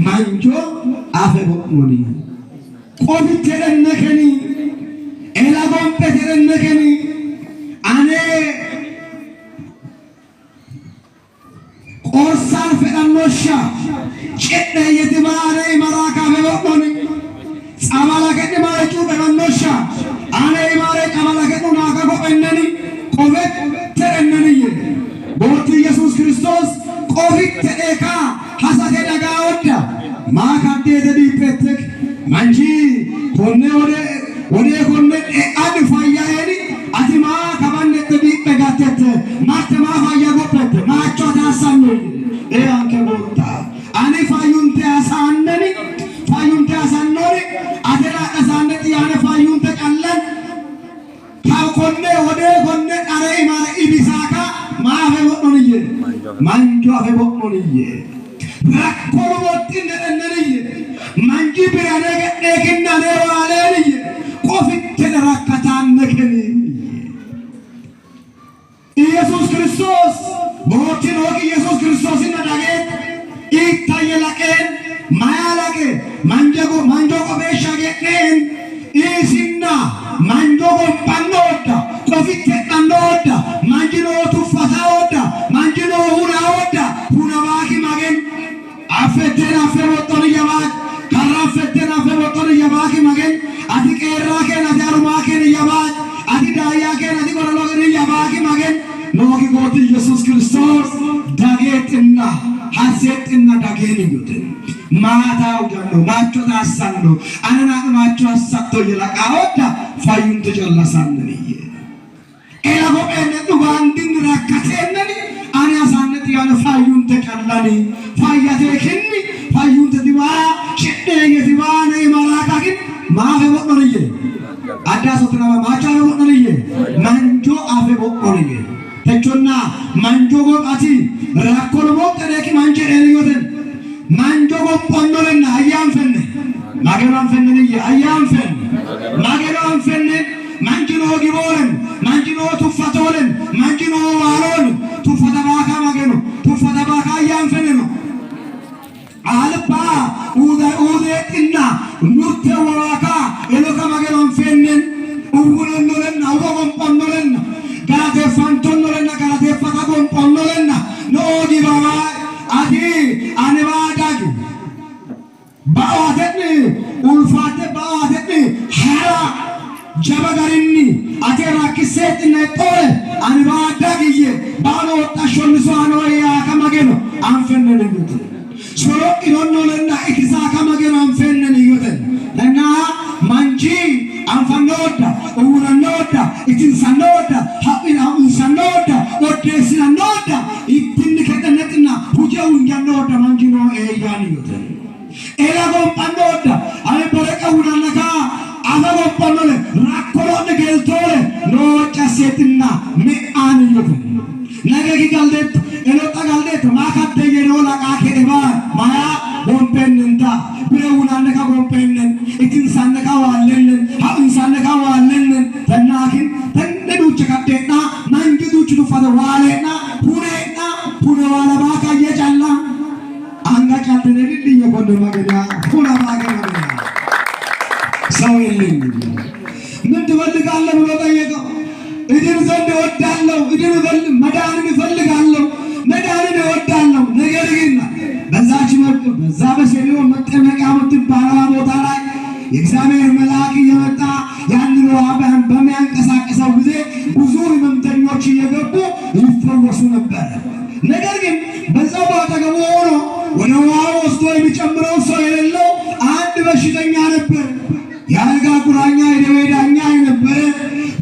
manjo afeboni qofitedennekeni elagompetedennekeni ane qorsan fedannosha cedde yetibare maraka afeboni amala kedde mare cuube fedannosha ane mare amala kedde naka gopenneni qofet terenneni Boti Jesus Christos Covid eka hasate daga odda ma kadde dedi petek manji konne ode konne ad fayya eni ati ma kabanne dedi pegatete marte ma fayya gopete ma chota sanni e anche botta ani fayunte asanneni adera asanneti ane fayunte kallan ka konne ode konne are mare ibisaka ma afeboniye manjo afeboniye rakkolo bottinde denneniye manji birane geddekinnane waleniye qofitte rakkatanekeni Jesus Christos botin hoki Jesus Christos inna daget ittayelaken mayalake manjo ko besha gedden isinna manjo ko pannoda qofitte annoda manjino tufataoda manjino hunaoda hunabaki magen afetena afebotoni yabak karafetena afebotoni yabaki magen ati kerraken ati arumaken yabak ati dayaken ati korologen yabaki magen nogi goti Jesus Christos dagetinna hasetinna dageni yoten mata udano macho tasando anana macho asatto yelaqaoda fayunto jallasanniye elago ene dugandin rakkatenni ani asanneti yana fayunte kallani fayyate kinni fayunte diwa shedde yediwane malakakin maafe bodoniye adda sotna maacha bodoniye manjo afe bodoniye techonna manjo go ati rakkolo bokkere ki manje eliyoten manjo go ponnolenna ayyam fenne mageran fenne niye ayyam fenne mageran fenne manjino gibolen manjino tufatolen manjino walon tufata baka mageno tufata baka ayyam fenne alba ude inna nurte waraka eloka mageran fenne ubulen nolen awon ponnolen garate fantonnolen garate fatagon ponnolen no gibaba adi anebadaju bawatetni ulfate bawatetni hara jabagarinni ate rakisetinne tole anebadagiye bano tashonso anoya kamageno anfennene yote soro inonnolenna ikisa kamageno anfennene yote nana manji anfannoda urannoda itinsannoda hapina unsannoda odesinoda itinni kedenetina huje unjannoda manjino eyani yote elagon pannoda ane boreka unanaka avago pannole rakkolone geltole no casetinna me ani yote nagagi galdet elota galdet makadde yeno la kakedeba maya bompennenta bire unanaka bompennen itin sannaka wallennen ha insannaka wallennen tanakin tanne duche kadena mangi duche du fada walena pune wala baka ye challa anga chatene liye bondo magena puna magena ሰውልኝ ምን ትፈልጋለህ ብሎ ጠየቀው እድን ዘንድ እወዳለሁ እድን ዘንድ መዳንን እፈልጋለሁ መዳንን እወዳለሁ ነገር ግን በዛች በዛ በሰሊሆ መጠመቂያ የምትባለው ቦታ ላይ የእግዚአብሔር መልአክ እየመጣ ያንን ውሃ በሚያንቀሳቅሰው ጊዜ ብዙ ሕመምተኞች እየገቡ ይፈወሱ ነበር ነገር ግን በዛው አጠገቡ ሆኖ ወደ ውሃው ወስዶ የሚጨምረው ሰው የሌለው አንድ በሽተኛ ነበር ያልጋ ቁራኛ የደዌዳኛ የነበረ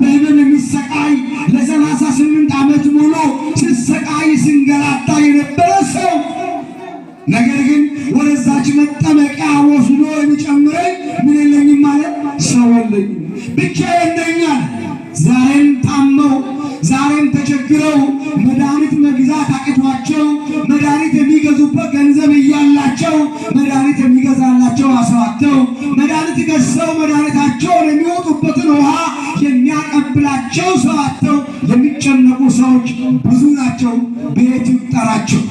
በህመም የሚሰቃይ ለ38 ዓመት ሙሉ ሲሰቃይ ሲንገላታ የነበረ ሰው ነገር ግን ወደዛች መጠመቂያ ወስዶ የሚጨምረኝ ምን የለኝም ማለት ሰው የለኝም ብቻዬን ነኝ ዛሬም ታመው ዛሬም ተቸግረው መድኃኒት መግዛት አቅቷቸው መድኃኒት የሚገዙበት ገንዘብ እያላቸው መድኃኒት የሚገዛላቸው አስዋተው መድኃኒት ገዝተው መድኃኒታቸውን የሚወጡበትን ውሃ የሚያቀብላቸው ሰው አጥተው የሚጨነቁ ሰዎች ብዙ ናቸው። ቤት ይጠራቸው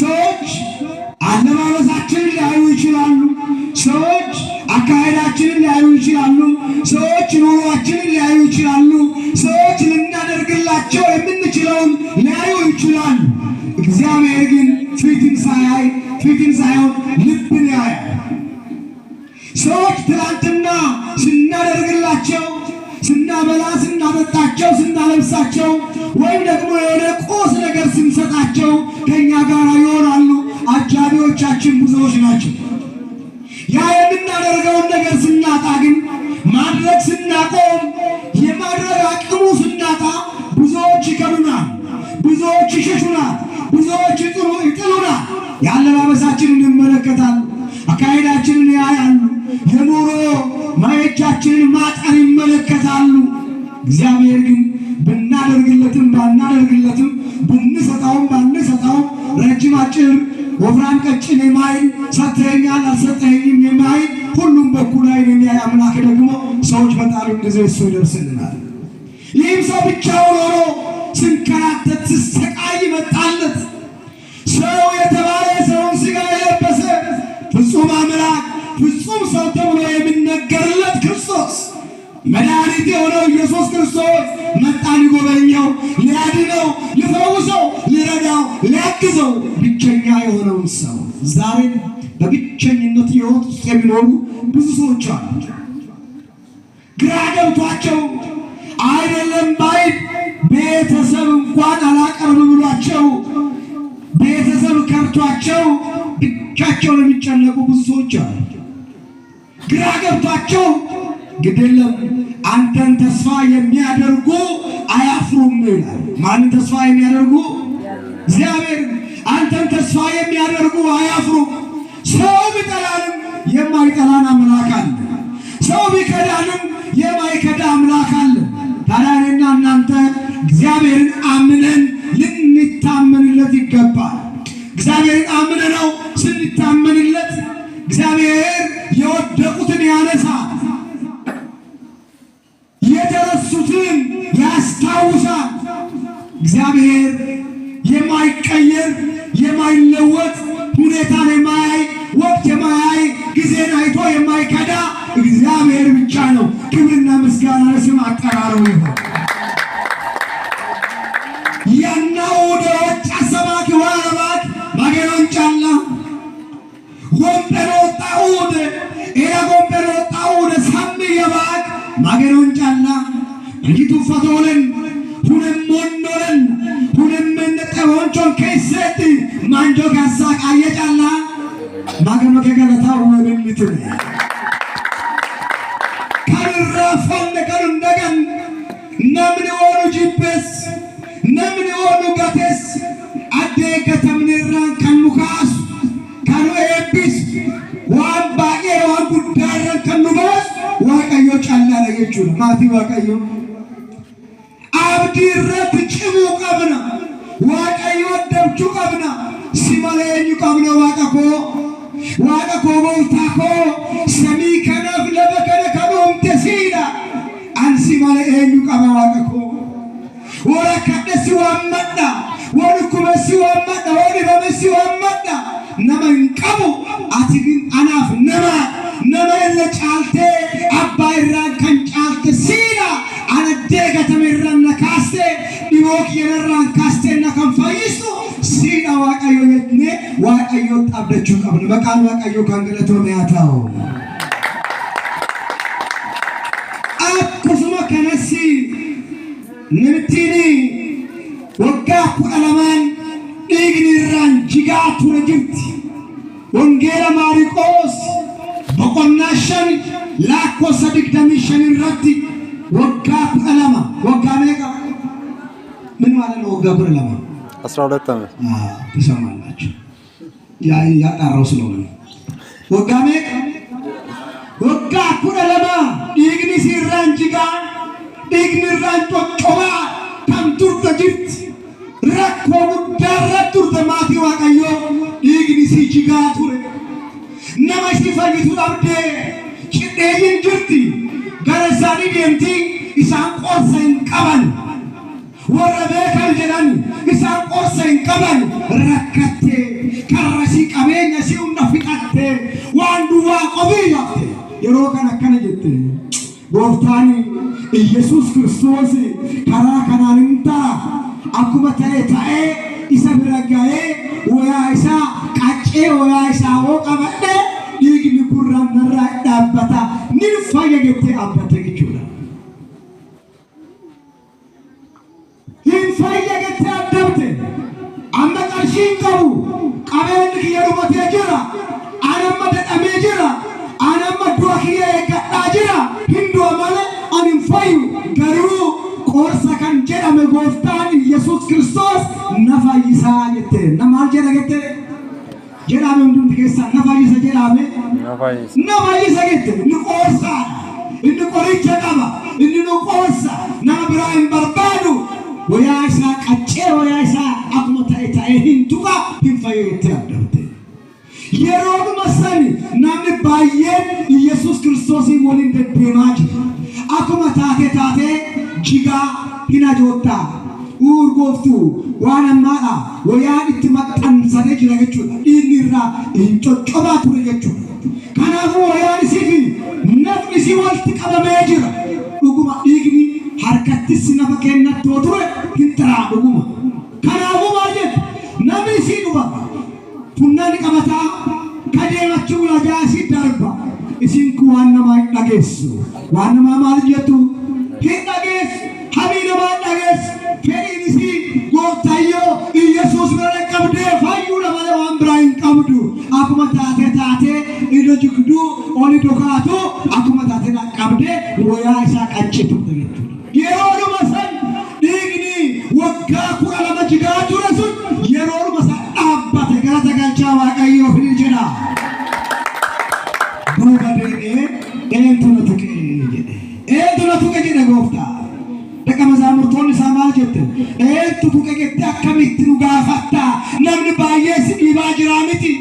ሰዎች አለማ ኑሯችንን ሊያዩ ይችላሉ። ሰዎች ኑሯችንን ሊያዩ ይችላሉ። ሰዎች ልናደርግላቸው የምንችለውን ሊያዩ ይችላሉ። እግዚአብሔር ግን ፊትን ሳይሆን ልብን ያያል። ሰዎች ትናንትና ስናደርግላቸው፣ ስናበላ፣ ስናጠጣቸው፣ ስናለብሳቸው ወይም ደግሞ የሆነ ቁስ ነገር ስንሰጣቸው ከእኛ ጋር ይሆናሉ። አጃቢዎቻችን ብዙዎች ናቸው። ያ የምናደርገውን ነገር ስናጣ ግን ማድረግ ስናቆም፣ የማድረግ አቅሙ ስናጣ ብዙዎች ይከዱናል፣ ብዙዎች ይሸሹናል፣ ብዙዎች ይጥሉናል። የአለባበሳችንን ይመለከታሉ፣ አካሄዳችንን ያያሉ፣ የኑሮ ማየቻችንን ማጠር ይመለከታሉ። እግዚአብሔር ግን ብናደርግለትም ባናደርግለትም ብንሰጣውም ባንሰጣውም ረጅም አጭር ወፍራም ቀጭን የማይል ሰጥተኸኛል አልሰጠኸኝም የማይል ሁሉም በኩል ላይ የሚያይ አምላክ ደግሞ ሰዎች በጣም ጊዜ እሱ ይደርስልናል። ይህም ሰው ብቻውን ሆኖ ስንከራተት ስሰቃይ መጣለት። ሰው የተባለ ሰውን ሥጋ የለበሰ ፍጹም አምላክ ፍጹም ሰው ተብሎ የሚነገርለት ክርስቶስ መድኃኒት የሆነው ኢየሱስ ክርስቶስ መጣ ሊጎበኘው፣ ሊያድነው፣ ሊፈውሰው፣ ሊረዳው፣ ሊያግዘው ብቸኛ የሆነውን ሰው። ዛሬ በብቸኝነት ሕይወት ውስጥ የሚኖሩ ብዙ ሰዎች አሉ። ግራ ገብቷቸው አይደለም ባይል ቤተሰብ እንኳን አላቀርብ ብሏቸው ቤተሰብ ከርቷቸው ብቻቸውን የሚጨነቁ ብዙ ሰዎች አሉ። ግራ ገብቷቸው ግድለም አንተን ተስፋ የሚያደርጉ አያፍሩም ይላል። ማንን ተስፋ የሚያደርጉ? እግዚአብሔር። አንተን ተስፋ የሚያደርጉ አያፍሩም። ሰው ቢጠላንም የማይጠላን አምላክ አለ። ሰው ቢከዳንም የማይከዳ አምላክ አለ። ታዲያ እኔና እናንተ እግዚአብሔርን አምነን ልንታመንለት ይገባል። እግዚአብሔርን አምነነው ስንታመንለት እግዚአብሔር የወደቁትን ያነሳል፣ የተረሱትን ያስታውሳል። እግዚአብሔር የማይቀየር የማይለወጥ ሁኔታን የማያይ ወቅት የማያይ ጊዜን አይቶ የማይከዳ እግዚአብሔር ብቻ ነው። ክብርና ምስጋና ለስም አጠራሩ ይሁን። ያናው ወደዎች አሰማክ ወራባክ ማገኖን ጫላ ጎምበሮ ጣውደ ኤራ ጎምበሮ ጣውደ ሳም የባክ ማገኖን ጫላ እንዲቱ ፈቶለን ሁነም ሞኖለን ሁነም ነጠወንቾን ከይሰጥ ማንጆ ጋሳቅ አየጫላ ማገኖ ከገለታው ወደልት ካራፈን ከሉ እንደገን ነምን ወሩ ጂፕስ ነምን ወሩ ጋቴስ አዴ ከተምንራን ከኑካስ ካኑ ኤቢስ ዋን ባቄ ዋን ጉዳረን ከኑባስ ዋቀዮ ጫላ ለየቹ ማቲ ዋቀዮ አብዲረት ጭሙ ቀብና ዋቀዮ ደብቹ ቀብና ሲማለኙ ቀብና ዋቀኮ ቦልታኮ ሰሚ ከነፍ ለበከነ ከኖም ተሲዳ አንሲ ማለኙ ቀባ ዋቀኮ ወራከደሲ ዋመዳ ወልኩመሲ ዋመዳ ወዲ በመሲ ዋመዳ ነመንቀቡ አቲግን አናፍ ነማ ለጫልቴ አባይራን ከንጫልቴ ሲዳ አነዴ ከተመረነ ካስቴ ዲቦክ የነራን ካስቴና ከንፋይሱ ሲዳ ዋቀዮ የትኔ ዋቀዮ ጣብደቹ ቀብነ በቃል ዋቀዮ ካንገለቶ ሚያታው አኩስማ ከነሲ ንምቲኒ ወጋ ኩአለማን ኢግኒራን ጂጋቱ ረጅት ወንጌላ ማሪቆስ በቆናሸን ላኮ ሰድቅ ደሚሸን ረቲ ወጋ ኩአለማ ወጋ ሜጋ ምን ማለት ነው? ወጋ ኩአለማ 12 ዓመት ትሰማላችሁ። ያጣራው ስለሆነ ወጋ ሜጋ ወጋ ኩአለማ ኢግኒ ሲራን ጂጋ ኢግኒራን ጮጮባ ከምቱር ተጅት ረኮ ጉዳረቱር ተማቲ ዋቀዮ ኢግኒ ሲጂጋ ቱረ ነማሲ ፈይቱ አብዴ ጭዴይን ጅርቲ ገረሳኒ ደምቲ ኢሳን ቆርሰን ቀበን ወረበ ከልጀናን ኢሳን ቆርሰን ቀበን ረከቴ ከረሲ ቀበኛ ሲኡን ነፍቃቴ ዋንዱ ዋቆቢ ያፍቴ يروكن أكنه جت بوفتاني يسوع كريستوس كرا كنانتا أكو تاي إسا برجعه ويا إسا كأشة ويا إسا هو كمان يجي نقرأ نرى أبدا نرفع جت أبدا كجورا نرفع جت أبدا أما كرشين كابو كابين كيارو متأجرا أنا ما تأمجرا أنا ما دوخيه كأجرا هندو أمانة أنا فايو كارو كورسا كان جرا مغفتان يسوع كريستوس نفايسا جت نمال جرا جت جرا مندون كيسا نفايسا جرا مه نفايسا جت نكورسا إنه كوريتشا كما إنه نكورسا نابراهيم بربادو ويا إسحاق أشياء ويا إسحاق أقوم تأهين توكا تنفعي تأبدته يروق مسني نام بايين يسوع كريستوس يمولين تبيماج أقوم تأتي جيجا هنا جوتا urgoftu wana mala waya ittimattan sare jira jechuudha innirra incocoba ture jechuudha kanafu waya isifi nafni si walti qabamee jira dhuguma dhiigni harkatti sinafa kennatoo ture hintara dhuguma kanafu maal jedhu namni si dhuba funnani qabataa kadeemachuu lajaasi darba isinku waan nama dhageessu waan nama maal jettu hin dhageessu habii nama dhageessu فإنسي قوتايو يسوع مرة كبده فايونا ماله وامبراين كبدو أكما تاتي إلو جكدو أولي دوكاتو أكما تاتي نا كبده ويا إسا كنشتو تغيرو يرولو مسان ديغني وقاكو على مجيغاتو رسول يرولو مسان أبا تغاتا كنشا واقعيو في الجنا دوغا ديني إنتو نتوكي جنة قوفتا كما زامرتون سامال جبته تبوك جبته أكمل تنوغا فتا نمن بايس إباجرامتي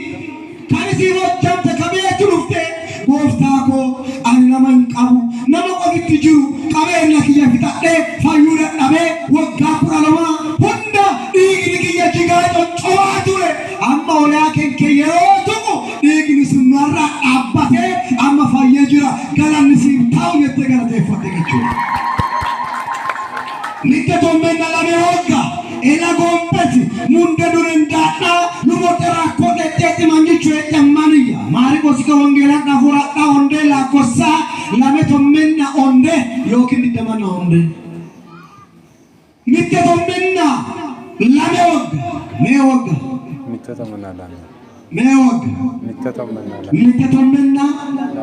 كان سيروت جبت كمية تلوفته بوفتاكو أنا نمن كابو نمن قبل تجرو كمية نكية فتاة فيورة نبي وقاكو علما هندا إيجي يجيغات وطواتوره أما ولكن كيروتوكو إيجي سنورا أبته أما فيجرا كلا نسيب تاو يتغرد فتاة Nikketo menna la meoga e la gompeti munde durendata lumotera kode tete mangichu e tamania mariko sika wongela na fura ta onde la kosa la meto menna onde yokindi tamana onde nikketo menna la meoga nikketo menna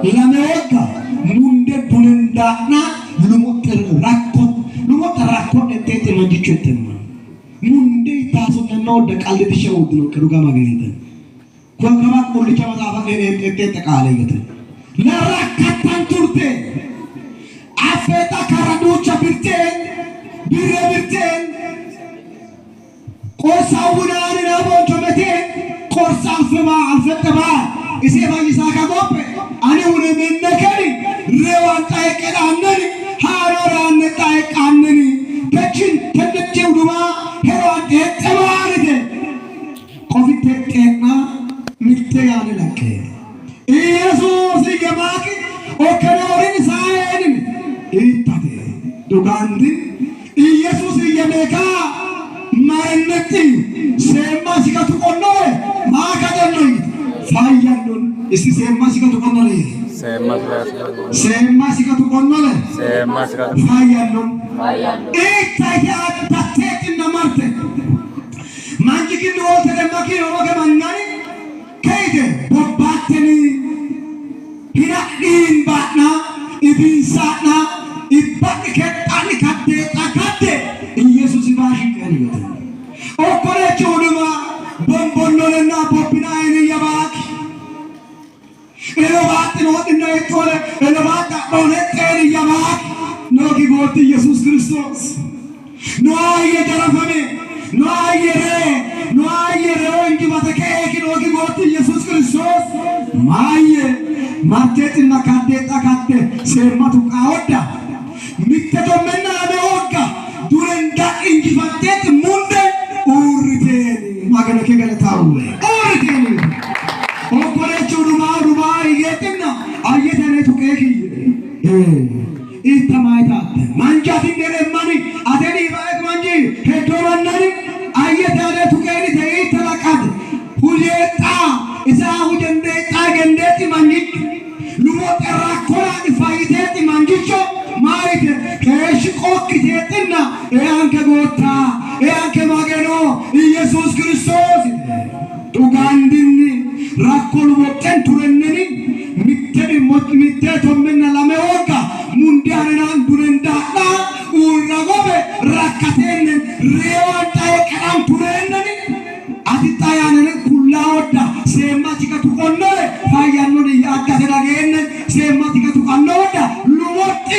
la meoga munde durendata lumotera lumotera kode tete mangichu e tamana munde taso nanno de kalli dishawudno keduga magnete ko kama kulli chama safa tete kale gete la rakatan turte afeta karaducha birte korsawunani na bonjomete korsanfema alfetaba ise bayisa ka gope ani une mennekeri rewanta ekedanani haroran taekanani kechin tedeteu duma heroan etebarite kofittekna mitteyane lakke yesus yamaki okenorin saen itate dugandi yesus yameka marenneti sema sikatu konnoe makadonnoi fayyandon isi sema sikatu konnoe sema sikatu konnoe fayyandon itate atateti namarte manjikin wolte demaki oge mannani keide bobbateni hinadin batna ibin satna ibaki ketani katte yesus ibashi kaniyote okore chuduma bombonnolena popina ene yabaki elobati notinna etole elobata oneteni yabaki nogi goti yesus kristos no aye jarafame no aye ongi batake ki nogi goti yesus kristos maye martetina katte sermatu kaoda mitteto menna ame okka durenda ingi fattete munde urriteni magana ke gala taawwe urriteni okore chuduma ruba yetenna ayetene tuke ኢተማይታ ማንጃት እንደረማኒ አተኒ ባይክ ማንጂ ሄዶራናኒ አየታለ ቱቀኒ ተይ ተላቃት ሁሌጣ ኢሳሁ ደንዴጣ ገንዴቲ ማንጂ ሉሞ ተራኮራ ፋይቴቲ ማንጂቾ ማይት ከሽ ቆክቴትና ያንከ ጎታ ያንከ ማገኖ ኢየሱስ ክርስቶስ ቱጋንዲን ራኮል ወጥን ቱረነኒ ሚተኒ ሞት ሚተቶምና ለመወጋ ሙንዲያናን ዱረንዳላ ኡራጎበ ራካቴን ሬዋንታ የቀራም ቱረነኒ አትጣያነን ኩላወዳ ሴማቲካ ቱቆኖለ ፋያኖን ያካተዳገን ሴማቲካ ቱቆኖዳ ሉሞቲ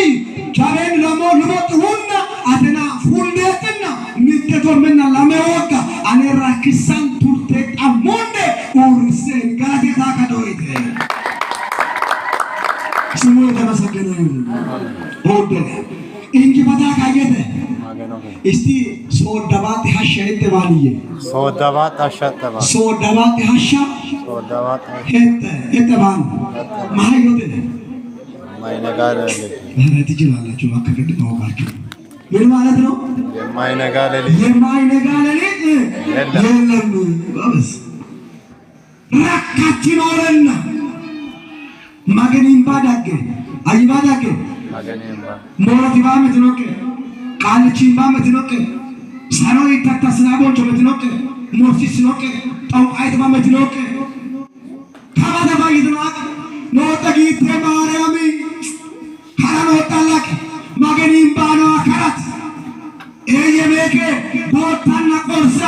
ቻቤን ለሞ ሉሞት ሁና አተና ፉልደትና ሚተቶምና ለመወጋ አኔራክሳን ቱርቴ አሞንደ ኡርሴን ጋቴታ ካዶይቴ ስሙ የተመሰገነ ይሁን። ወደለ እንጂ ፈታ ካየተ እስቲ ሶዳባት ሐሸት ባልየ ሶዳባት ሐሸተባ ሶዳባት ሐሻ ሶዳባት ሄተ ባን ማህዮተ ማይነጋለ ትችላላችሁ ማከፈት ታውቃችሁ ምን ማለት ነው? የማይነጋለ የለም ባበስ ራካችን ወረና ማገኒን ባዳገ አይባዳገ ማገኒን ባ ሞራቲ ባመት ነውከ ቃልቺን ባመት ነውከ ሰሮይ ተታስናቦች ባመት ነውከ ሞርሲስ ነውከ ጣውቃይት ባመት ነውከ ታባዳ ባይድናቅ ኖጠጊት ማርያም ካራን ወጣላክ ማገኒን ባኖ አካራት ኤየሜከ ቦታና ቆርሳ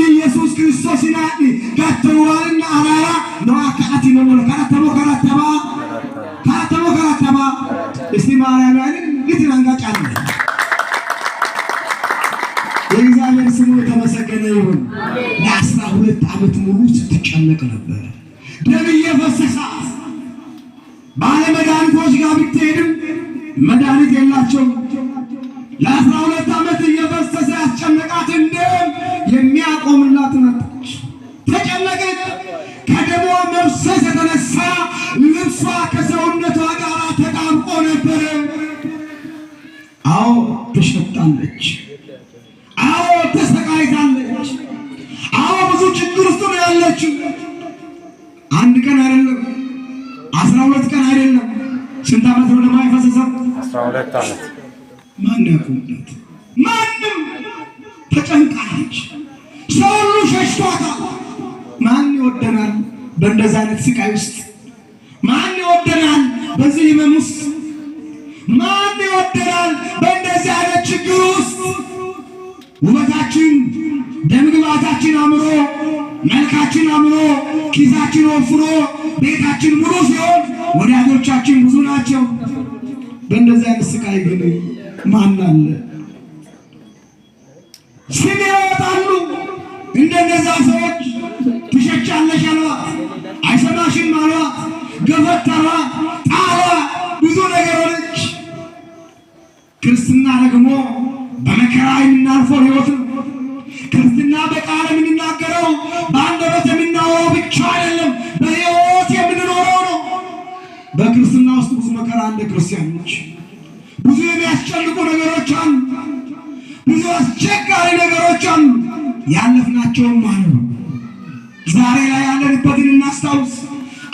ኢየሱስ ክርስቶስ ይናዲ ጋተዋልና አራራ ነዋካቲ ነው ለካራተሞ ካራተባ እስቲ ማርያም አይደል ልትናንጋጫለ የእግዚአብሔር ስሙ የተመሰገነ ይሁን። ለ12 ዓመት ሙሉ ስትጨነቅ ነበር። ደም እየፈሰሳት ባለ መድኃኒቶች ጋር ብትሄድም መድኃኒት የላቸውም። ለ12 ዓመት እየፈሰሰ ያስጨነቃት ደም የሚያቆምላት ነች። ተጨነቀች። ከደሟ መፍሰስ የተነሳ ልብሷ ከሰውነቷ ጋር ተጣብቆ ነበር። አዎ ተሸጣለች። አዎ ተሰቃይታለች። አዎ ብዙ ችግር ውስጥ ነው ያለችው። አንድ ቀን አይደለም 12 ቀን አይደለም። ስንት ዓመት ነው ደሟ የፈሰሰው? 12 ዓመት። ማን ያቆምላት? ማንም። ተጨንቃለች። ሰው ሁሉ ሸሽቷታል። ማን ይወደናል በእንደዚህ አይነት ስቃይ ውስጥ? ማን ይወደናል በዚህ ህመም ውስጥ? ማን ይወደናል በእንደዚህ አይነት ችግር ውስጥ? ውበታችን፣ ደምግባታችን አምሮ፣ መልካችን አምሮ፣ ኪሳችን ወፍሮ፣ ቤታችን ሙሉ ሲሆን ወዳጆቻችን ብዙ ናቸው። በእንደዚህ አይነት ስቃይ ግን ማን አለ? ስም ያወጣሉ። እንደነዛ ሰዎች ትሸቻለሽ አሏት፣ አይሰማሽም አሏት፣ ገፈተሯት፣ ጣሏት፣ ብዙ ነገር ሆነች። ክርስትና ደግሞ በመከራ የምናልፈው ህይወት ነው። ክርስትና በቃል የምንናገረው በአንደበት የምናወራው ብቻ አይደለም፣ በህይወት የምንኖረው ነው። በክርስትና ውስጥ ብዙ መከራ አለ። ክርስቲያኖች ብዙ የሚያስጨንቁ ነገሮች አሉ። ብዙ አስቸጋሪ ነገሮች አሉ። ያለፍናቸውም አሉ። ዛሬ ላይ ያለንበትን እናስታውስ።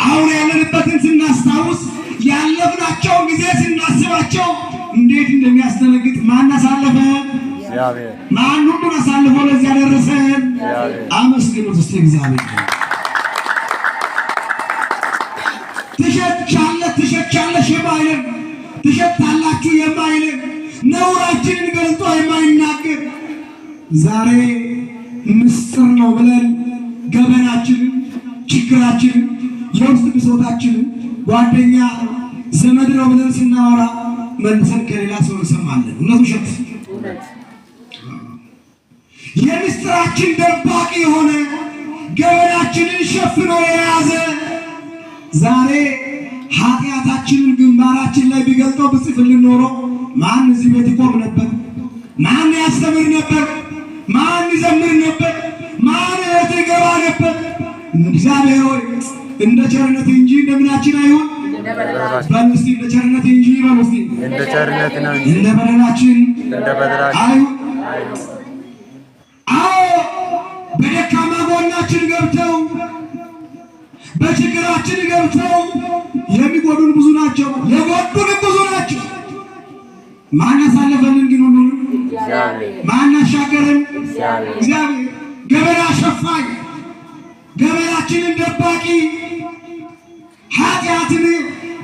አሁን ያለንበትን ስናስታውስ ያለፍናቸውን ጊዜ ስናስባቸው እንዴት እንደሚያስደነግጥ ማን አሳለፈ? እግዚአብሔር። ማን ሁሉን አሳልፎ ለዚህ ያደረሰን? አመስግኑት እስቲ እግዚአብሔር። ትሸቻለሽ የማይለን ትሸታላችሁ የማይለን ነውራችንን ገልጦ የማይናገር ዛሬ ምስጢር ነው ብለን ገበናችንን፣ ችግራችንን፣ የውስጥ ብሶታችንን ጓደኛ ዘመድ ነው ብለን ስናወራ መልሰን ከሌላ ሰው እንሰማለን። እውነት ውሸት? የምስጢራችን ደባቂ የሆነ ገበናችንን ሸፍኖ የያዘ ዛሬ ኃጢአታችንን ግንባራችን ላይ ቢገልጠው ብጽፍልን ኖሮ ማን እዚህ ቤት ይቆም ነበር? ማን ያስተምር ነበር? ማን ይዘምር ነበር? ማን ይገባ ነበር? እግዚአብሔር ሆይ እንደ ቸርነት እንጂ እንደምናችን አይሁን። በሉ እስቲ እንደ ቸርነት እንጂ በሉ እስቲ እንደ ቸርነት ነው እንጂ እንደ በደላችን እንደ በደላችን አይሁን። አዎ በደካማ ጎናችን ገብተው በችግራችን ገብተው የሚጎዱን ብዙ ናቸው፣ የጎዱን ብዙ ናቸው። ማን ያሳለፈልን ግን ሁሉ ማን ያሻገረን? እግዚአብሔር። ገበና ሸፋኝ፣ ገበናችንን ደባቂ፣ ኃጢአትን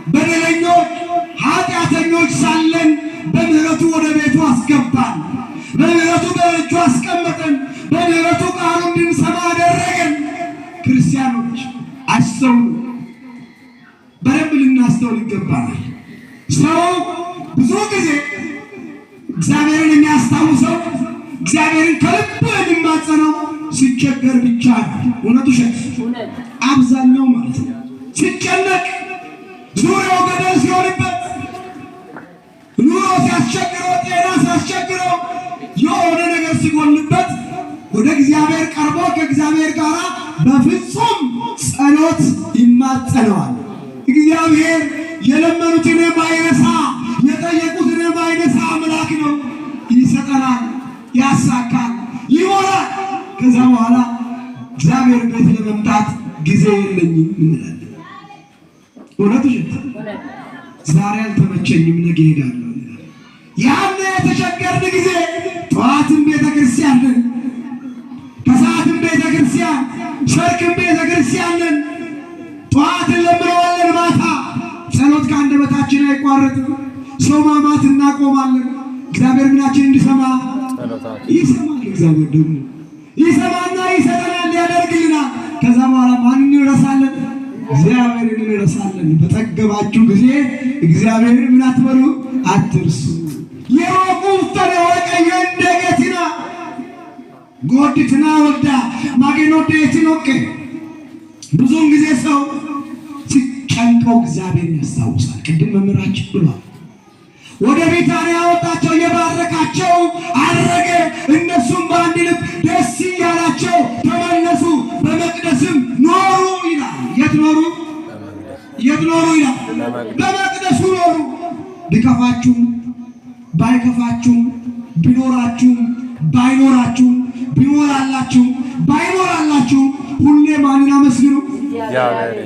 በደለኞች ኃጢአተኞች ሳለን በምህረቱ ወደ ቤቱ አስገባን፣ በምህረቱ በእጁ አስቀመጠን፣ በምህረቱ ቃሉ እንድንሰማ አደረገን። ክርስቲያኖች አስተውሉ፣ በደንብ ልናስተውል ይገባናል። ሰው ብዙ ጊዜ እግዚአብሔርን የሚያስታውሰው እግዚአብሔርን ከልቡ የሚማጸነው ሲቸገር ብቻ ነው። እውነቱ ሸት አብዛኛው ማለት ነው። ሲጨነቅ ዙሪያው ገደል ሲሆንበት፣ ኑሮ ሲያስቸግረው፣ ጤና ሲያስቸግረው፣ የሆነ ነገር ሲጎልበት ወደ እግዚአብሔር ቀርቦ ከእግዚአብሔር ጋር በፍጹም ጸሎት ይማጸነዋል። እግዚአብሔር የለመኑትን የማይረሳ የጠየቁትን የማይረሳ አምላክ ነው። ይሰጠናል፣ ያሳካል፣ ይሞላል። ከዛ በኋላ እግዚአብሔር ቤት ለመምጣት ጊዜ የለኝም እንላለን። እውነቱ ዛሬ አልተመቸኝም ነገ እሄዳለሁ እንላለን። ያኔ የተቸገርን ጊዜ ጠዋትም ቤተክርስቲያን ነን፣ ከሰዓትም ቤተክርስቲያን፣ ሰርክም ቤተክርስቲያን። ጠዋት እንለምነዋለን፣ ማታ ጸሎት ከአንደበታችን አይቋረጥም። ሰው ማማት እናቆማለን። እግዚአብሔር ምናችን እንዲሰማ ይሰማል። እግዚአብሔር ደግሞ ይሰማና ይሰጠናል፣ ያደርግልናል። ከዛ በኋላ ማንን እንረሳለን? እግዚአብሔርን እንረሳለን። በጠገባችሁ ጊዜ እግዚአብሔርን ምን አትበሉ? አትርሱ። የሮቁ ተለወቀ እንደገትና ጎድትና ወዳ ማገኖ ደትኖከ ብዙውን ጊዜ ሰው ሲጨንቀው እግዚአብሔርን ያስታውሳል። ቅድም መምህራችን ብሏል። ወደ ቢታንያ ያወጣቸው የባረካቸው አረገ። እነሱም በአንድ ልብ ደስ እያላቸው ተመለሱ፣ በመቅደስም ኖሩ ይላል። የት ኖሩ? የት ኖሩ ይላል? በመቅደሱ ኖሩ። ቢከፋችሁም ባይከፋችሁም፣ ቢኖራችሁም ባይኖራችሁም፣ ቢሞላላችሁ ባይሞላላችሁ ሁሌ ማንን አመስግኑ?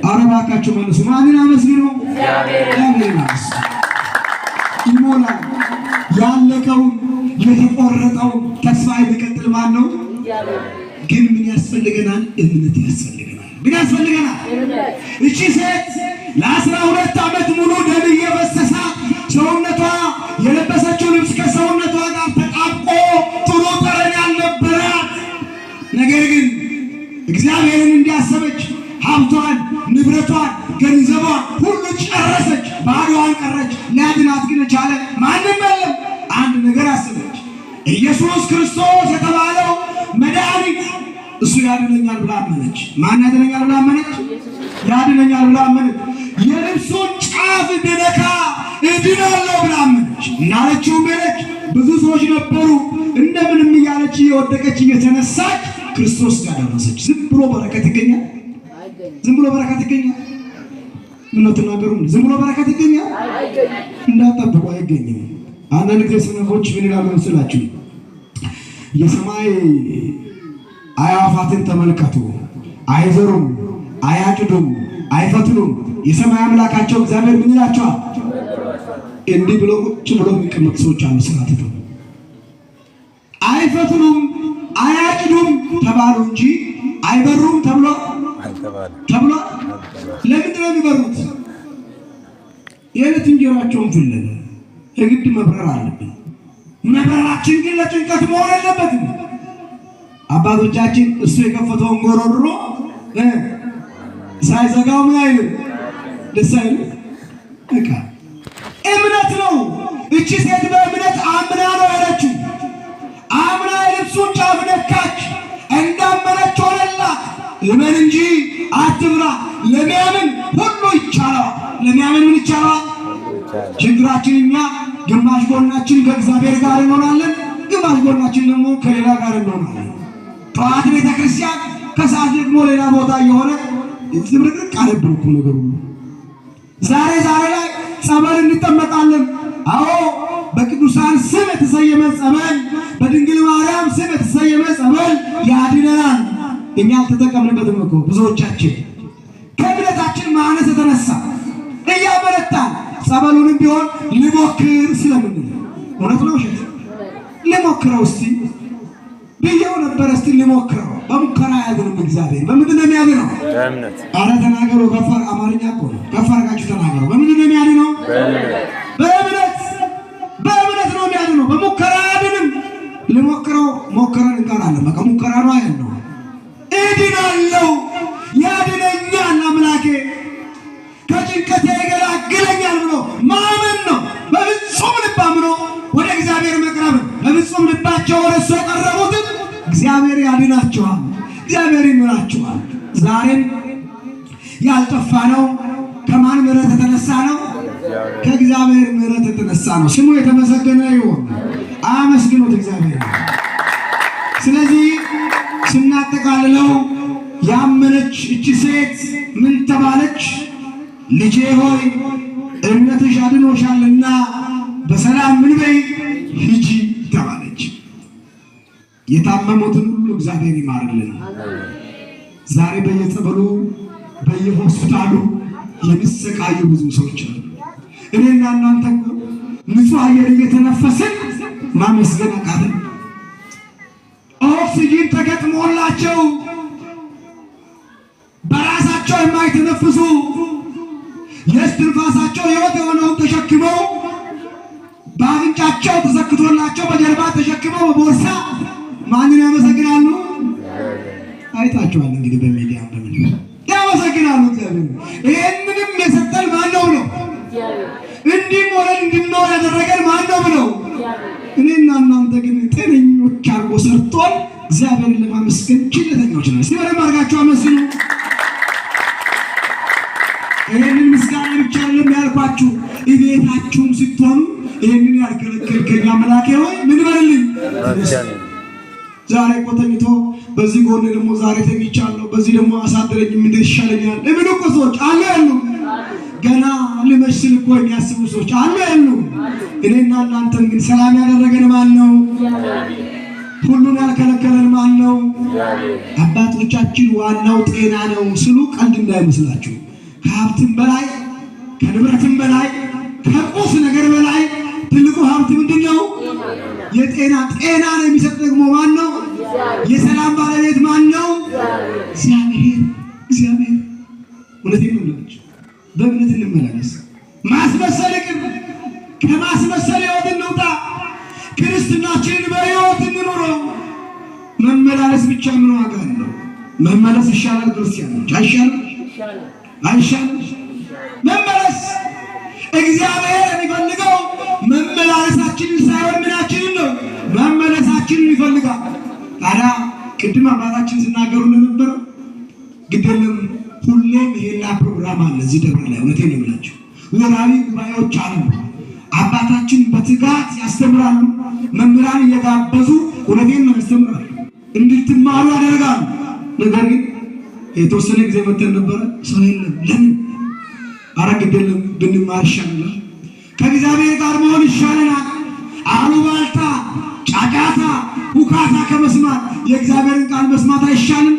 ኧረ እባካችሁ መልሱ። ማንን አመስግኑ? እግዚአብሔርን። ይሞላል። ያለቀውን የተቆረጠውን ተስፋ የሚቀጥል ማን ነው? ግን ምን ያስፈልገናል? እምነት ያስፈልገናል። ምን ያስፈልገናል? እቺ ሴት ለ12 ዓመት ሙሉ ደም እየፈሰሳት ሰውነቷ የለበሰችው ልብስ ከሰውነቷ ጋር ተጣብቆ ጥሩ ጠረን ያልነበራት፣ ነገር ግን እግዚአብሔርን እንዲያሰበች ሀብቷን፣ ንብረቷን፣ ገንዘቧን ሁሉ ጨረሰች። ባዶዋን ቀረች። ሊያድናት ግን ቻለ ማንም የለም። አንድ ነገር አሰበች። ኢየሱስ ክርስቶስ የተባለው መድኃኒት እሱ ያድነኛል ብላ አመነች። ማን ያድነኛል ብላ አመነች? ያድነኛል ብላ አመነች። የልብሱን ጫፍ ብነካ እድናለሁ ብላ አመነች። እናለችው በለች። ብዙ ሰዎች ነበሩ። እንደምንም እያለች እየወደቀች እየተነሳች ክርስቶስ ጋር ደረሰች። ዝም ብሎ በረከት ይገኛል? ዝም ብሎ በረከት ይገኛል? ምን ተናገሩ? ዝም ብሎ በረከት ይገኛል? እንዳጠብቁ አይገኝም። አንዳንድ ጊዜ ሰነፎች ምን ይላሉ መስላችሁ? የሰማይ አዕዋፋትን ተመልከቱ፣ አይዘሩም፣ አያጭዱም፣ አይፈትሉም። የሰማይ አምላካቸው እግዚአብሔር ምን ይላቸዋል? እንዲህ ብሎ ቁጭ ብሎ የሚቀመጡ ሰዎች አሉ። ስራት ነው። አይፈትሉም፣ አያጭዱም ተባሉ እንጂ አይበሩም ተብሎ ለምንድን ነው የሚበሩት? የዕለት እንጀራቸውን ፍለጋ የግድ መብረር አለብን። መብረራችን ግን ለጭንቀት መሆን የለበትም። አባቶቻችን እሱ የከፈተውን ጎሮሮ ሳይዘጋው ምን አይልም? ደስ አይልም? በቃ እምነት ነው። እቺ ሴት በእምነት አምና ነው ያለችው። አምና የልብሱን ጫፍ ነካች፣ እንዳመነች ሆነላት። እመን እንጂ አትብራ። ለሚያምን ሁሉ ይቻላል። ለሚያምን ምን ይቻላል? ችግራችን እኛ ግማሽ ጎናችን ከእግዚአብሔር ጋር እንሆናለን፣ ግማሽ ጎናችን ደግሞ ከሌላ ጋር እንሆናለን። ጠዋት ቤተክርስቲያን፣ ከሰዓት ደግሞ ሌላ ቦታ የሆነ ዝብርቅርቅ አለብን እኮ ነገር ሁሉ። ዛሬ ላይ ጸበል እንጠመቃለን። አዎ በቅዱሳን ስም የተሰየመ ጸበል፣ በድንግል ማርያም ስም የተሰየመ ጸበል ያድነናል። እኛ አልተጠቀምንበትም እኮ ብዙዎቻችን ከእምነታችን ማነስ የተነሳ እያበረታን ጸበሉንም ቢሆን ልሞክር ስለምን እውነት ነው እሺ ልሞክረው እስቲ ብየው ነበር። እስቲ ልሞክረው። በሙከራ ያድነው እግዚአብሔር። በምንድን ነው የሚያድነው? በእምነት። ኧረ ተናገሩ። ከፈር አማርኛ እኮ ነው። ከፈርጋችሁ ተናገሩ። በምንድን ነው የሚያድነው? በእምነት ነው የሚያድነው። በሙከራ አያድንም። ልሞክረው ሞከረን እንቀራለን። በቃ ሙከራ ነው ያለው። እድናለሁ፣ ያድነኛል አምላኬ ከጭንቀቴ ይገላግለኛል ብሎ ማመን ነው። በፍጹም ልብ አምኖ ወደ እግዚአብሔር መቅረብ። በፍጹም ልባቸው ወደ እሱ የቀረቡትን እግዚአብሔር ያድናቸዋል፣ እግዚአብሔር ይምራቸዋል። ዛሬም ያልጠፋ ነው ከማን ምሕረት የተነሳ ነው? ከእግዚአብሔር ምሕረት የተነሳ ነው። ስሙ የተመሰገነ ይሁን። አመስግኑት እግዚአብሔር። ስለዚህ ስናጠቃልለው ያመነች እቺ ሴት ምን ተባለች? ልጄ ሆይ እምነትሽ አድኖሻልና በሰላም ምን በይ ሂጂ ተባለች። የታመሙትን ሁሉ እግዚአብሔር ይማርልን። ዛሬ በየጸበሉ በየሆስፒታሉ የሚሰቃዩ ብዙ ሰዎች አሉ። እኔና እናንተ ንጹህ አየር እየተነፈስን ማመስገን አቃተን። ኦክሲጂን ተገጥሞላቸው በራሳቸው የማይተነፍሱ የእስትንፋሳቸው ሕይወት የሆነውን ተሸክመው በአፍንጫቸው ተሰክቶላቸው በጀርባ ተሸክመው በቦርሳ ማንን ያመሰግናሉ? አይታችኋል እንግዲህ በሚዲያ በምን ያመሰግናሉ እግዚአብሔር። ይሄንንም የሰጠን ማን ነው ብለው እንዲህ ሞራል እንድንኖር ያደረገን ማን ነው ብለው እኔና እናንተ ግን ጤነኞች አድርጎ ሰርቶን እግዚአብሔርን ለማመስገን ችለተኞች ነን። እስቲ በደንብ አድርጋችሁ አመስግኑ። ይሄንን ምስጋና ብቻ አይደለም ያልኳችሁ፣ እቤታችሁም ስትሆኑ ይሄንን ያልከለከልከኝ አምላኬ ሆይ ምን በልልኝ። ዛሬ እኮ ተኝቶ በዚህ ጎን ደግሞ ዛሬ ተኝቻለሁ፣ በዚህ ደግሞ አሳደረኝ፣ ምን ይሻለኛል እምን እኮ ሰዎች አሉ ያሉ፣ ገና ልመሽ ስል እኮ የሚያስቡ ሰዎች አሉ ያሉ። እኔና እናንተን ግን ሰላም ያደረገን ማን ነው? ሁሉን ያልከለከለን ማን ነው? አባቶቻችን ዋናው ጤና ነው ስሉ ቀልድ እንዳይመስላችሁ። ከሀብትም በላይ ከንብረትም በላይ ከቁስ ነገር በላይ ትልቁ ሀብት ምንድን ነው? የጤና ነው የሚሰጥ ደግሞ ማን ነው? የሰላም ባለቤት ማን ነው? እግዚአብሔር። እውነቴን ነው የምላችሁ። በእምነት እንመላለስ። ማስመሰል ግን ከማስመሰል ሕይወት እንውጣ። ክርስትናችንን በሕይወት እንኑረው። መመላለስ ብቻ ምን ዋጋ አለው? መመለስ ይሻላል። ክርስቲያኖች አይሻልም? መመለስ እግዚአብሔር የሚፈልገው መመላለሳችንን ሳይሆን ምናችንን ነው? መመለሳችንን ይፈልጋል። ታዲያ ቅድም አባታችን ሲናገሩ እንደነበረ ግደለም ሁሌም ይሄና ፕሮግራም አለ እዚህ ደብር ላይ። እውነቴን ነው የምላችሁ፣ ወራዊ ጉባኤዎች አሉ። አባታችን በትጋት ያስተምራሉ። መምህራን እየጋበዙ እውነቴን ነው ያስተምራሉ፣ እንድትማሩ ያደርጋሉ። ነገር ግን የተወሰነ ጊዜ መተን ነበረ፣ ሰው የለም። ለምን? ኧረ ግደለም ብንማር ይሻለናል። ከእግዚአብሔር ጋር መሆን ይሻለናል። አሉባልታ፣ ጫጫታ፣ ሁካታ ከመስማት የእግዚአብሔርን ቃል መስማት አይሻልም?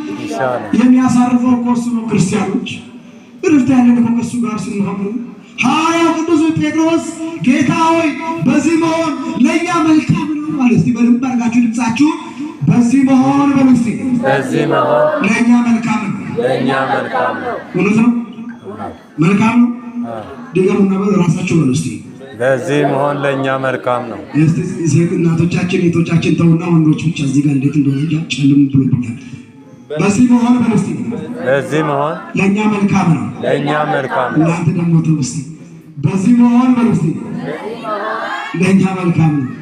የሚያሳርፈው እኮ እሱ ነው። ክርስቲያኖች እረፍት ያለን እኮ ከእሱ ጋር ስንሆን። ሐዋርያው ቅዱስ ጴጥሮስ ጌታ ሆይ በዚህ መሆን ለእኛ መልካም ነው ማለት። እስቲ በደንብ አድርጋችሁ ድምፃችሁን በዚህ መሆን በሉ እስቲ። በዚህ መሆን ለእኛ መልካም ነው። እውነት ነው፣ መልካም ነው። ድገሙና ራሳችሁ በሉ እስቲ። በዚህ መሆን ለእኛ መልካም ነው። ሴት እናቶቻችን እህቶቻችን ተውና ወንዶች ብቻ እዚህ ጋር እንዴት እንደሆነ ጨልም ብሎብኛል። በዚህ መሆን በሉ እስቲ። በዚህ መሆን ለእኛ መልካም ነው። እናንተ ደግሞ ተው እስቲ። በዚህ መሆን በሉ እስቲ። ለእኛ መልካም ነው።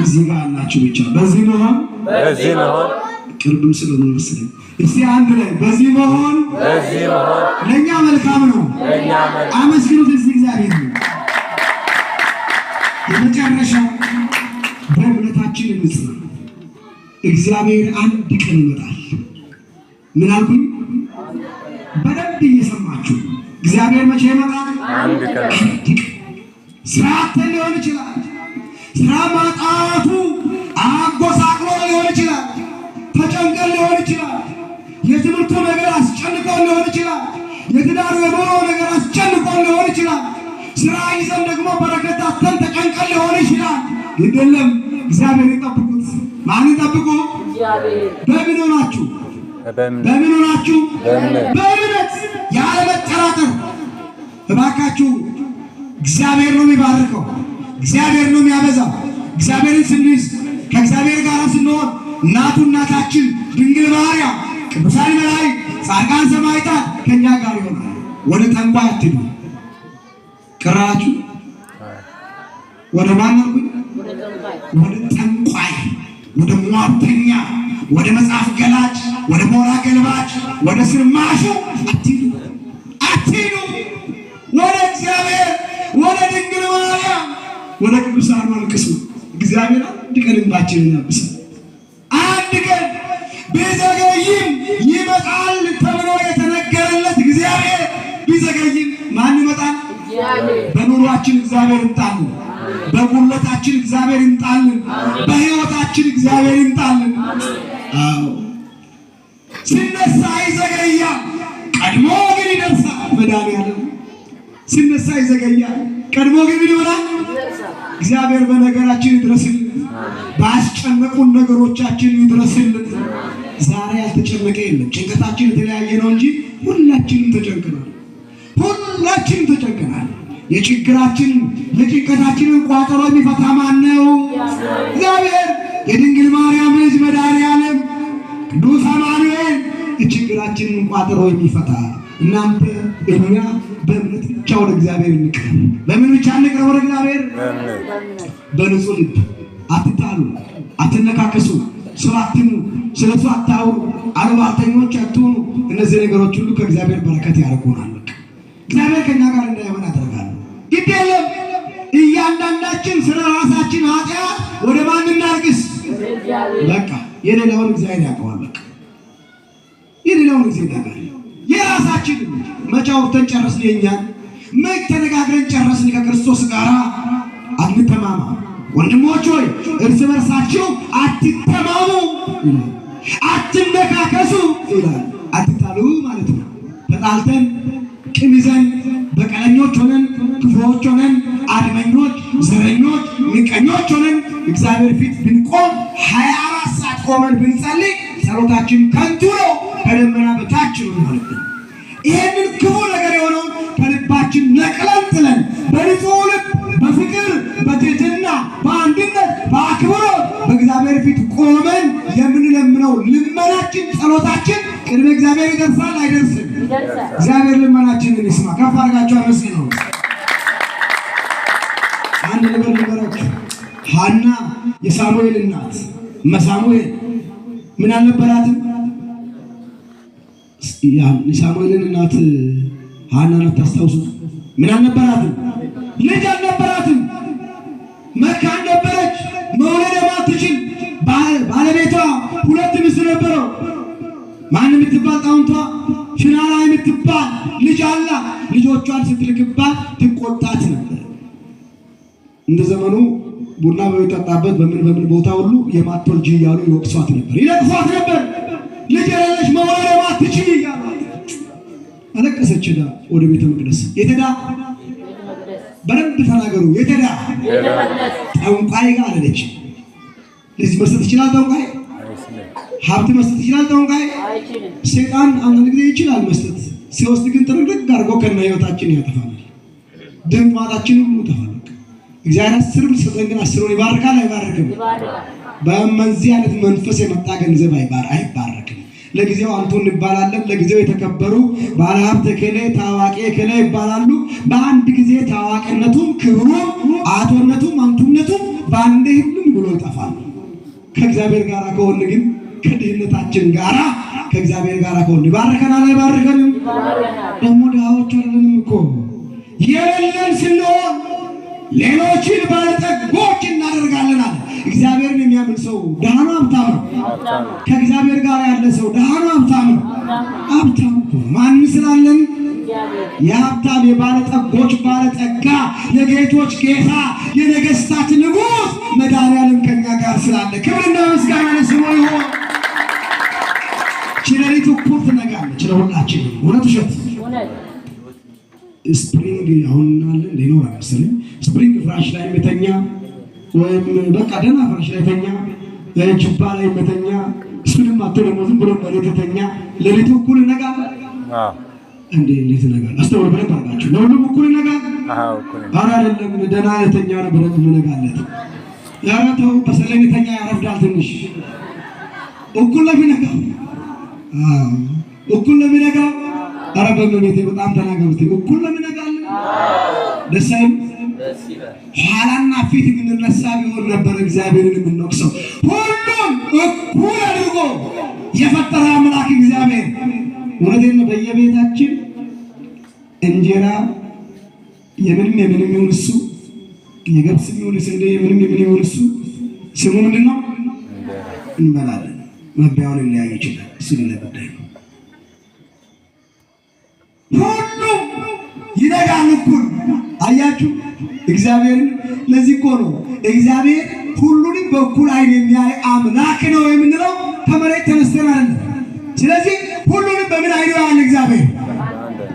እዚህ ጋር አላችሁ ብቻ በዚህ መሆን ቅርብም ስለሆነ መሰለኝ። እስቲ አንድ ላይ በዚህ መሆን ለእኛ መልካም ነው። አመስግኑት እስቲ እግዚአብሔር። የመጨረሻው በእምነታችን እንጽና። እግዚአብሔር አንድ ቀን ይመጣል። ምን አልኩኝ? በደንብ እየሰማችሁ እግዚአብሔር መቼ ይመጣል? አንድ ቀን ስራ አጥተን ሊሆን ይችላል። ስራ ማጣቱ አጎሳቅሎ ሊሆን ይችላል። ተጨንቀን ሊሆን ይችላል። የትምህርቱ ነገር አስጨንቆን ሊሆን ይችላል። የትዳሩ የኑሮ ነገር አስጨንቆን ሊሆን ይችላል። ስራ ይዘን ደግሞ በረከት አጥተን ተጨንቀን ሊሆን ይችላል። ይደለም እግዚአብሔር ይጠብቁት። ማን ይጠብቁ? በምን ሆናችሁ? በምን ሆናችሁ? በእምነት ያለ መጠራጠር። እባካችሁ እግዚአብሔር ነው የሚባርከው። እግዚአብሔር ነው የሚያበዛው። እግዚአብሔርን ስንይዝ ከእግዚአብሔር ጋር ስንሆን እናታችን ድንግል ማርያም፣ ቅዱሳን መላእክት፣ ጻድቃን ሰማዕታት ከኛ ጋር ይሆናል። ወደ ጠንቋይ አትሂዱ። ቅራችሁ ወደ ማን አልኩኝ? ወደ ጠንቋይ፣ ወደ ሟርተኛ፣ ወደ መጽሐፍ ገላጭ፣ ወደ ሞራ ገልባጭ፣ ወደ ስርማሹ አትሂዱ። ወደ እግዚአብሔር፣ ወደ ድንግል ማርያም፣ ወደ ቅዱሳን አልቅሱ። እግዚአብሔር አንድ ቀን እንባችንን ያብሳል። አንድ ቀን ቢዘገይም ይመጣል ተብሎ የተነገረለት እግዚአብሔር ቢዘገይም ማን ይመጣል? በኑሯችን እግዚአብሔር ይምጣልን። በጉልበታችን እግዚአብሔር ይምጣልን። በሕይወታችን እግዚአብሔር ይምጣልን። አዎ ሲነሳ ይዘገያል፣ ቀድሞ ግን ይደርሳል። መድኃኒዓለም ሲነሳ ይዘገያል፣ ቀድሞ ግን ይሆናል። እግዚአብሔር በነገራችን ይድረስልን። ባስጨነቁን ነገሮቻችን ይድረስልን። ዛሬ ያልተጨነቀ የለም። ጭንቀታችን የተለያየ ነው እንጂ ሁላችንም ተጨንቀናል። ሁላችንም ተጨንቀናል። የጭንቀታችንን ቋጠሮ የሚፈታ ማን ነው? እግዚአብሔር። የድንግል ማርያም ልጅ መድኃኒዓለም ቅዱስ አማኑኤል የችግራችንን ቋጠሮ የሚፈታ። እናንተ እኛ በእምነት ብቻ ወደ እግዚአብሔር እንቅረብ። በምን ብቻ እንቅረብ ወደ እግዚአብሔር? በንጹህ ልብ። አትጣሉ፣ አትነካከሱ፣ ሰው አትሙ፣ ስለ ሰው አታውሩ፣ አሉባልተኞች አትሁኑ። እነዚህ ነገሮች ሁሉ ከእግዚአብሔር በረከት ያርቁናል። እግዚአብሔር ከኛ ጋር እንዳይሆን ያደርጋሉ። ግድ የለም እያንዳንዳችን ስለ ራሳችን ኃጢአት ወደ ማን እናርግስ? በቃ የሌላውን እግዚአብሔር ያውቀዋል። በቃ የሌላውን እግዚአብሔር ያውቃል። የራሳችን መቼ አውርተን ጨረስን? የኛን መች ተነጋግረን ጨረስን? ከክርስቶስ ጋር አንተማማ። ወንድሞች ሆይ እርስ በርሳችሁ አትተማሙ፣ አትነካከሱ ይላል። አትጣሉ ማለት ነው። ተጣልተን ቂም ይዘን በቀለኞች ሆነን ክፉዎች ሆነን አድመኞች፣ ዘረኞች፣ ምቀኞች ሆነን እግዚአብሔር ፊት ብንቆም 24 ሰዓት ቆመን ብንጸልይ ጸሎታችን ከንቱ ነው፣ ከደመና በታች ነው ማለት ነው። ይሄንን ክፉ ነገር የሆነውን ከልባችን ነቅለን ጥለን በንጹህ ልብ፣ በፍቅር፣ በትህትና፣ በአንድነት፣ በአክብሮት በእግዚአብሔር ፊት ቆመን የምንለምነው ልመናችን፣ ጸሎታችን ቅድመ እግዚአብሔር ይደርሳል አይደርስም? እግዚአብሔር ልመናችንን ይስማ። ከፍ አድርጋችሁ አመስግኑ። አንድ ነገር ልንገራችሁ። ሐና የሳሙኤል እናት ሳሙኤል ምን አልነበራትም? የሳሙኤልን እናት ሐናን አታስታውሱ? ምን አልነበራትም? ልጅ አልነበራትም። መካን ነበረች። መውለድ የማትችል ባለቤቷ 2 ሚስት ነበረው። ማን የምትባል ጣውንቷ ሽናላ የምትባል ልጅ አላ። ልጆቿን ስትልክባት ትቆጣት ነበር። እንደ ዘመኑ ቡና በሚጠጣበት በምን ቦታ ሁሉ የማትወልጂ እያሉ ይወቅሷት ነበር፣ ይለቅሷት ነበር። ልጅ የሌለሽ መውለድ የማትችል እያሏት አለቀሰች። ሄዳ ወደ ቤተ መቅደስ የተዳ በደንብ ተናገሩ። የተዳ ጠንቋይ ጋር አለች። ልጅ መስጠት ይችላል ጠንቋይ? ሀብት መስጠት ይችላል ጠንቋይ? ሰይጣን አንዳንድ ጊዜ ይችላል መስጠት፣ ሲወስድ ግን ጥርግርግ አድርጎ ከነ ህይወታችን ያጠፋል። ድምጣታችን ሁሉ ይጠፋል። እግዚአብሔር 10 ቢሰጠን ግን 10ን ይባርካል አይባርክም? በመንዚህ አይነት መንፈስ የመጣ ገንዘብ አይባረክም። ለጊዜው አንቱ እንባላለን። ለጊዜው የተከበሩ ባለሀብት እከሌ፣ ታዋቂ እከሌ ይባላሉ። በአንድ ጊዜ ታዋቂነቱም ክብሩም አቶነቱም አንቱነቱም በአንድ ህልም ብሎ ይጠፋል። ከእግዚአብሔር ጋር ከሆነ ግን ከድህነታችን ጋር ከእግዚአብሔር ጋር ከሆነ ይባርከናል አይባርከንም? ደግሞ ድሃዎች አይደለንም እኮ የሌለን ስንሆን ሌሎችን ባለጠጎች እናደርጋለን አለ። እግዚአብሔርን የሚያምን ሰው ድሃ ነው ሀብታም ነው? ከእግዚአብሔር ጋር ያለ ሰው ድሃ ነው ሀብታም ነው? ሀብታም እኮ ማን ስላለን? የሀብታም የባለጠጎች ባለጠጋ የጌቶች ጌታ የነገስታት ንጉሥ መድኃኒዓለም ከኛ ጋር ስላለ ክብርና ምስጋና ለስሙ ይሁን። ሌሊቱ እኩል ትነጋለች ለሁላችን። እውነት ውሸት? ስፕሪንግ አሁን አለ ሊኖር መሰለኝ። ስፕሪንግ ፍራሽ ላይ መተኛ ወይም በቃ ደህና ፍራሽ ላይ ተኛ፣ ጅባ ላይ መተኛ፣ እሱንም አቶ ደግሞ ዝም ብሎ መሬት ተኛ። ሌሊቱ እኩል ይነጋል። እንዴት ይነጋል? አስተውሉ በደንብ አድርጋችሁ። ለሁሉም እኩል ይነጋል? ኧረ አይደለም። ደህና የተኛ ነው በደንብ ይነጋለት። ኧረ ተው፣ በሰለኝ የተኛ ያረፍዳል ትንሽ። እኩል ነው የሚነጋው። እኩል ነው የሚነጋው። ኧረ በመቤቴ በጣም ተናገሩት። እኩል ነው የሚነጋል። ደስ አይልም? ኋላና ፊት የምንነሳ ቢሆን ነበር እግዚአብሔርን የምንወቅሰው። ሁሉም እኩል አድርጎ የፈጠረ አምላክ እግዚአብሔር። እውነቴን ነው። በየቤታችን እንጀራ የምንም ይሁን እሱ፣ የገብስ ይሁን ስንዴ የምንም ይሁን እሱ ስሙ ምንድን ነው? እንበላለን። መቢያውን ሊለያይ ይችላል። እሱ ሌላ ጉዳይ ነው። ሁሉም ይነጋል እኩል። አያችሁ እግዚአብሔርን። ለዚህ እኮ ነው እግዚአብሔር ሁሉንም በእኩል ዓይን የሚያይ አምላክ ነው የምንለው። ከመሬት ተነስተን አይደለም። ስለዚህ ሁሉንም በምን ዓይኑ ያያል እግዚአብሔር?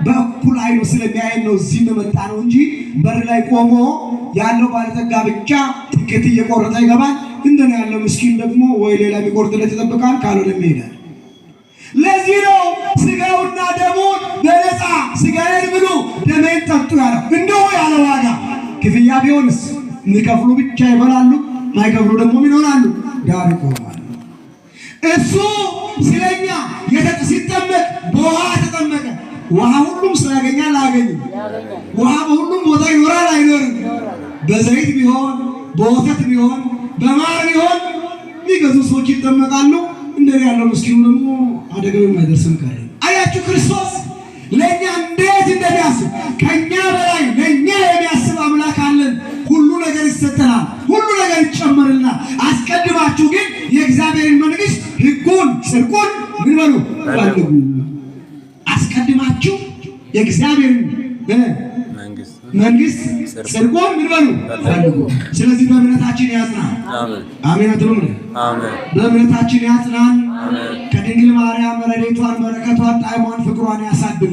በእኩል ዓይኑ ስለሚያይ ነው እዚህ መጣ ነው እንጂ በር ላይ ቆሞ ያለው ባለጠጋ ብቻ ትኬት እየቆረጠ ይገባል። እንደኔ ያለው ምስኪን ደግሞ ወይ ሌላ የሚቆርጥለት ይጠብቃል፣ ካልሆነ ይሄዳል። ለዚህ ነው ስጋውና ደሙን በነፃ ስጋዬን ብሉ ደሜን ጠጡ ያለው። እንደው ያለ ዋጋ ክፍያ ቢሆንስ የሚከፍሉ ብቻ ይበላሉ፣ ማይከፍሉ ደግሞ ምን ይሆናሉ? ዳር ይቆማሉ። እሱ ስለኛ ሲጠመቅ በውሃ ተጠመቀ። ውሃ ሁሉም ሰው ያገኛል አያገኝም? ውሃ በሁሉም ቦታ ይኖራል አይኖርም? በዘይት ቢሆን በወተት ቢሆን በማር ቢሆን የሚገዙ ሰዎች ይጠመቃሉ። እንደዚህ ያለው ምስኪኑ ደግሞ አደጋው የማይደርስም ቀረ። አያችሁ ክርስቶስ ለእኛ እንዴት እንደሚያስብ። ከኛ በላይ ለእኛ የሚያስብ አምላክ አለን። ሁሉ ነገር ይሰጠናል፣ ሁሉ ነገር ይጨመርልናል። አስቀድማችሁ ግን የእግዚአብሔርን መንግሥት ሕጉን ጽድቁን ምን በሉ ፈልጉ። አስቀድማችሁ የእግዚአብሔርን መንግሥት ጽድቁን ምን በሉ ፈልጉ። ስለዚህ በእምነታችን ያጽናን። አሜን አትሉም? በእምነታችን ያጽናን። ከድንግል ማርያም ረድኤቷን በረከቷን ጣዕሟን ፍቅሯን ያሳድሉ።